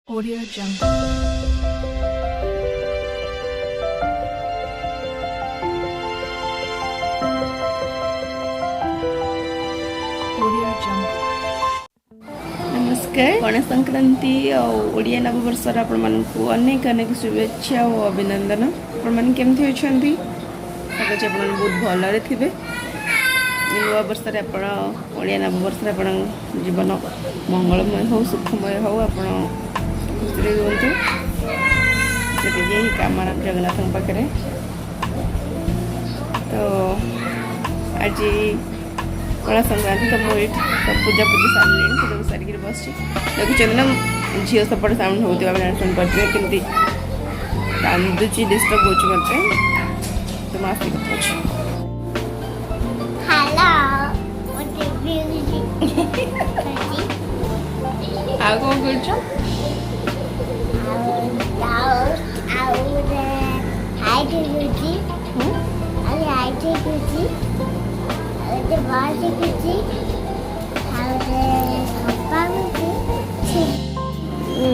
Audio Jungle. Audio Jungle. नमस्कार गणेश संक्रांति ओडिया नववर्ष आपण अनेक अनेक शुभेच्छा और अभिनंदन। आपण केमती अच्छी बहुत भलरे थे नूआ वर्ष ओडिया नववर्ष जीवन मंगलमय हो सुखमय हो आप खुशी रुहतु यही कामना जगन्नाथ पाखे। तो आज कला संक्रांति तो मुझे पूजा पूजी सारे पूजा सारिक बस देखुं ना झील सपट साउंड होती शुणी पारे केमती कांदुची डिस्टर्ब हो मत तो माफी कथी आ कौन कर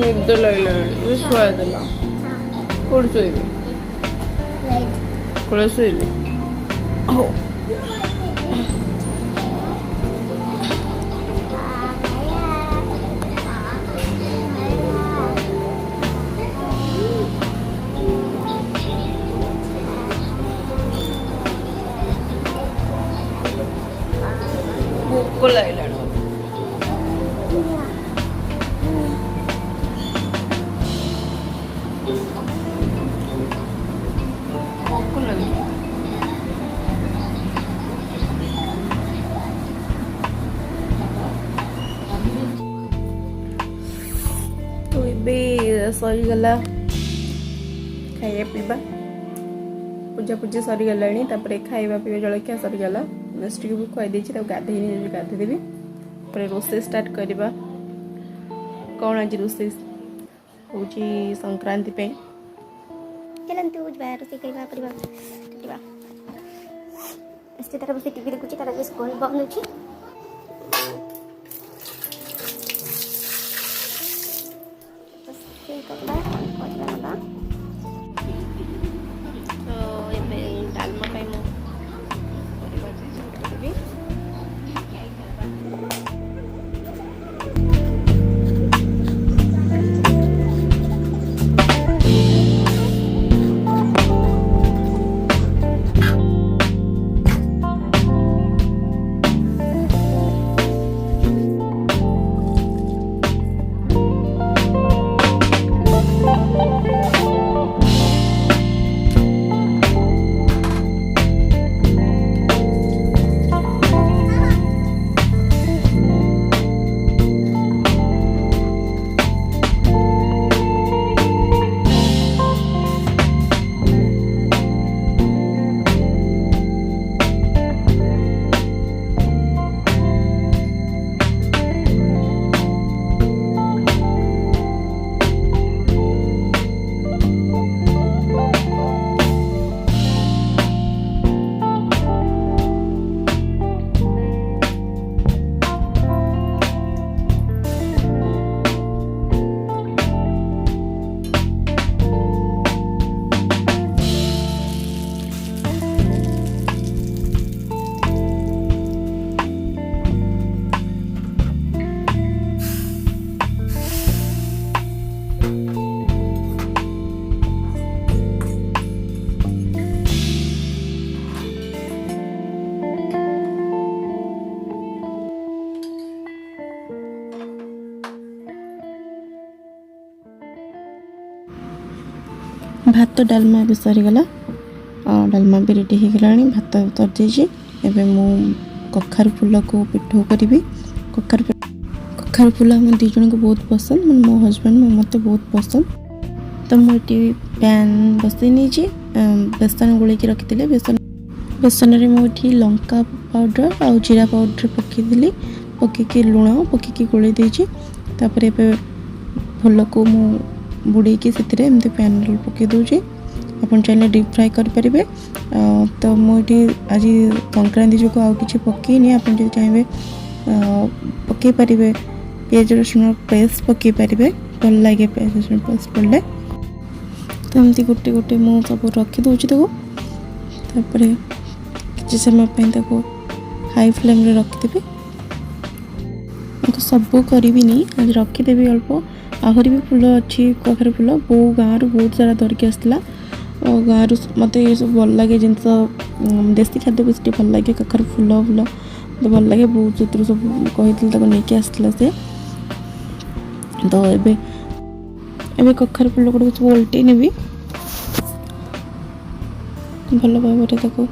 निद लगे शुआ देला कौन शोबे कौन शोबे हो भूख लगे तो ये सरीगला खाइए पीवा पूजा पूजी सरीगला खाइबा पीवा जलखिया सरीगला नेक्स्ट भी खुआई देछि गाधे गाधेदेवी रोषे स्टार्ट करवा। कौन आज रोषे हूँ संक्रांति पे चलते रोषे करवा तार बस टी देखुची तार स्कूल बंद अच्छी डालमा भात डालमा भी सरीगला डालमा भी रेडी हो गला भात तरजे एवं मु कखार फूल को पिठो करी कखार फूल हम दी जन को बहुत पसंद मो हस्बैंड मत बहुत पसंद। तो मुझे पैन बसई नहीं बेसन गोल रखी बेसन में मुझे लंका पाउडर आ जीरा पाउडर पकईली पकईकी लुण पकईकी गोल देपर फूल को मु बुड़े से पैन पकई दूसरी आप चाहिए डीप फ्राए करेंगे। तो मुझे आज संक्रांति जो आउ कि पकईनी आप चाहिए पकई पारे पियाज रसुण पेस्ट पकई पारे भल लगे प्याज रसुण पेस्ट पड़े। तो एमती गोटे गोटे मु सब रखीदे किसी समय हाई फ्लेम रे रखीदेवी। तो सब करी आज रखीदेवी अल्प आहरी भी फुल अच्छी कखार फुल बो गाँव बहुत सारा धरिकी आसला गाँव मत ये सब भल लगे जिन देसी खाद्य बेस भल लगे कखार फुल फुल तो भल लगे बहुत जो सब कही नहीं आसला से। तो एबे कखार फुल गुड़ सब ओल्टे नेबी भल भाव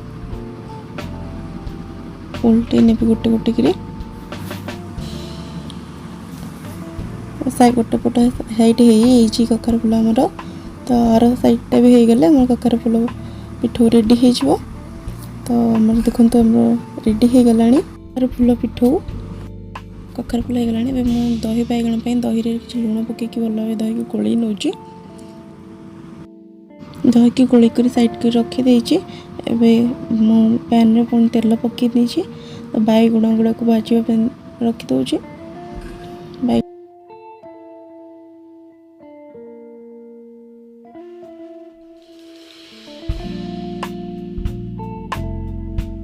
ओल्टे नेबी गोटे गोटे कि गोटे पट हाइट हो कखार फुल आमर। तो आर साइडटा भी हो गले आम कखार फुल पिठो रेडी हो। तो आम देखो आम रेडी हो गला कखार फुल पिठो कखार फुल हो गला। मुझे दही बैगण दही किसी लुण पकई भल भाव दही को गोल नौ दही की गोल कर साइड कर रखीदे मु पैन रे पुणी तेल पकई तो बैगुण गुड़ा को भाजवा रखीदे।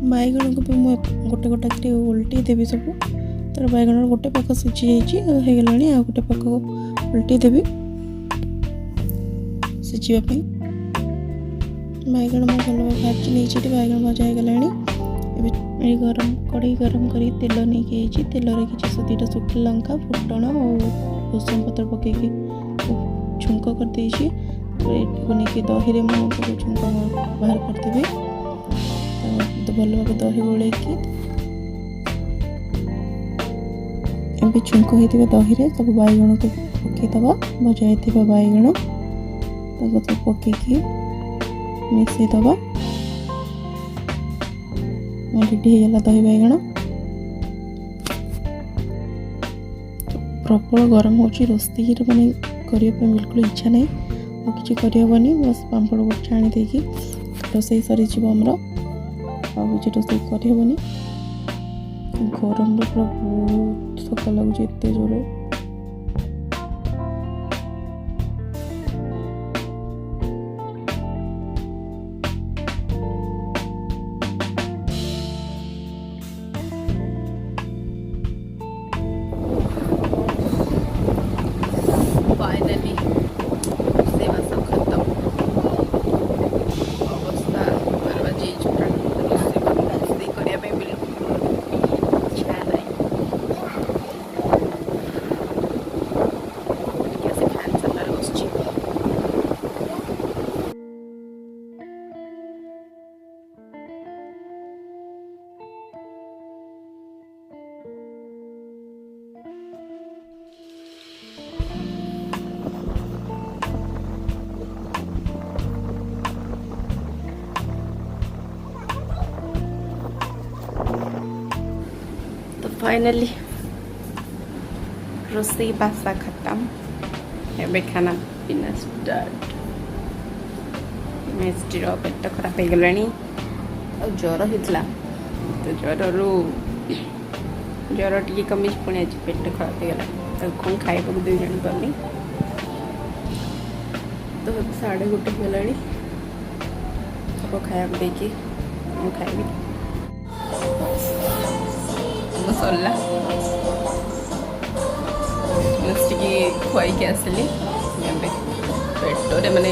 बैगण को भी मुझे गोटे गोटे उल्टी देवी सब। तर बैगण गोटे पाख सीझी जाइए आ गोटे पाख उल्टी देवी सीझापी। बैगण मैं भल भाजी नहीं बैगण भजा हो गला। गरम कड़े गरम कर तेल नहीं तेल किसी दुईटा शुखा लंका फुटण और भूसम पत्र पकई छुंक करदे नहीं दही में मुझे छुंक बाहर करदेवी। तो भल भाव दही गोल छुंक होता दही रे सब बैगण को पकईदबा भजा बैगण सब पकईकी मिसईदबा रेडी हो दही बैगण। प्रबल गरम हो रोषे मैंने करने बिल्कुल इच्छा नहीं और किसी करहबनी बस पापड़ गोटे छाणी देकी रोषे सरी आमर आज रोषे करहबनी। गरम पूरा बहुत सका लगुच एत जोरे। फाइनली सेवा सब खत्म अवस्था बर्बाद रोषे करने बिल्कुल इच्छा नहीं। कैसे फैन सामने बसची फाइनली रोषे बासा खत्म एबे खाना पीना स्टार्ट। मेस्टर पेट खराब हो गला और ज्वर होता तो ज्वर टी कमी पुणी आज पेट खराब हो गला कौन खाइबा दे जानी पारनी। तो 1:30 गला सब खाया देकी खाइबी सरला खुआई आसली पेटरे माने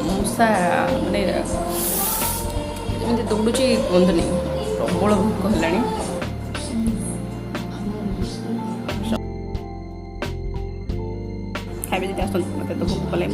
मूसा माने दौड़ू कहतु नहीं प्रबल भोक है खाइबे जी आस मत तो भोक कले